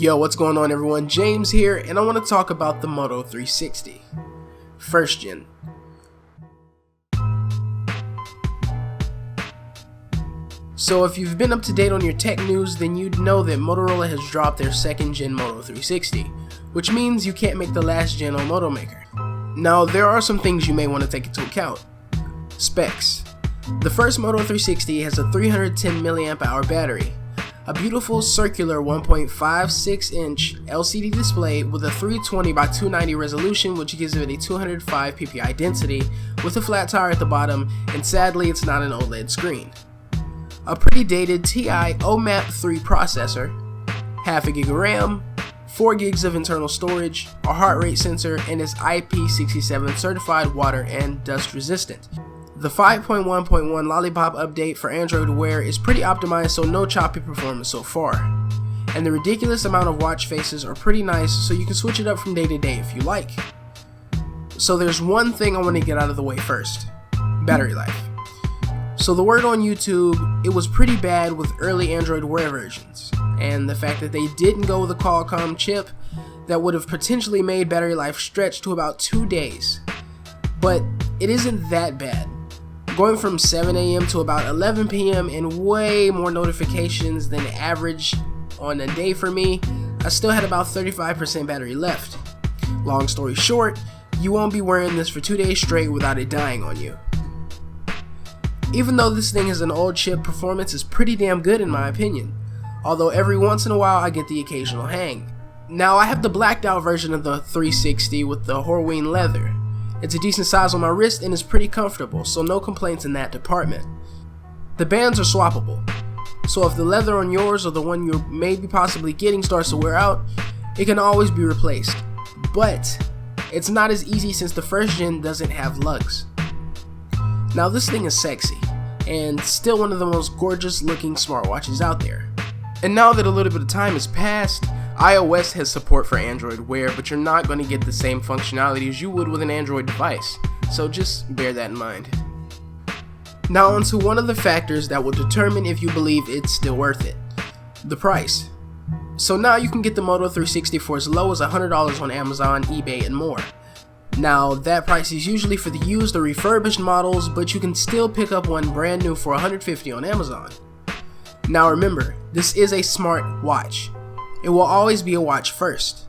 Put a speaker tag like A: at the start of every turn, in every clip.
A: Yo, what's going on everyone? James here, and I want to talk about the Moto 360. First gen. So if you've been up to date on your tech news, then you'd know that Motorola has dropped their second gen Moto 360, which means you can't make the last gen on Moto Maker. Now there are some things you may want to take into account. Specs. The first Moto 360 has a 310 mAh battery, a beautiful circular 1.56 inch LCD display with a 320 by 290 resolution, which gives it a 205 ppi density with a flat tire at the bottom, and sadly it's not an OLED screen. A pretty dated TI OMAP 3 processor, half a gig of RAM, 4 gigs of internal storage, a heart rate sensor, and is IP67 certified water and dust resistant. The 5.1.1 Lollipop update for Android Wear is pretty optimized, so no choppy performance so far. And the ridiculous amount of watch faces are pretty nice, so you can switch it up from day to day if you like. So there's one thing I want to get out of the way first. Battery life. So the word on YouTube, it was pretty bad with early Android Wear versions, and the fact that they didn't go with a Qualcomm chip that would have potentially made battery life stretch to about 2 days. But it isn't that bad. Going from 7 AM to about 11 PM and way more notifications than average on a day for me, I still had about 35% battery left. Long story short, you won't be wearing this for 2 days straight without it dying on you. Even though this thing is an old chip, performance is pretty damn good in my opinion, although every once in a while I get the occasional hang. Now I have the blacked out version of the 360 with the Horween leather. It's a decent size on my wrist and is pretty comfortable, so no complaints in that department. The bands are swappable, so if the leather on yours or the one you're maybe possibly getting starts to wear out, it can always be replaced. But it's not as easy since the first gen doesn't have lugs. Now this thing is sexy, and still one of the most gorgeous looking smartwatches out there. And now that a little bit of time has passed, iOS has support for Android Wear, but you're not going to get the same functionality as you would with an Android device, so just bear that in mind. Now onto one of the factors that will determine if you believe it's still worth it: the price. So now you can get the Moto 360 for as low as $100 on Amazon, eBay, and more. Now that price is usually for the used or refurbished models, but you can still pick up one brand new for $150 on Amazon. Now remember, this is a smart watch. It will always be a watch first.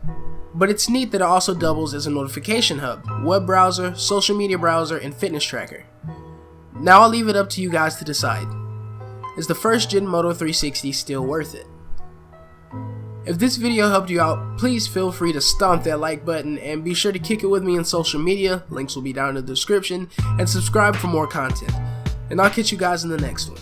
A: But it's neat that it also doubles as a notification hub, web browser, social media browser, and fitness tracker. Now I'll leave it up to you guys to decide. Is the first gen Moto 360 still worth it? If this video helped you out, please feel free to stomp that like button and be sure to kick it with me on social media, links will be down in the description, and subscribe for more content. And I'll catch you guys in the next one.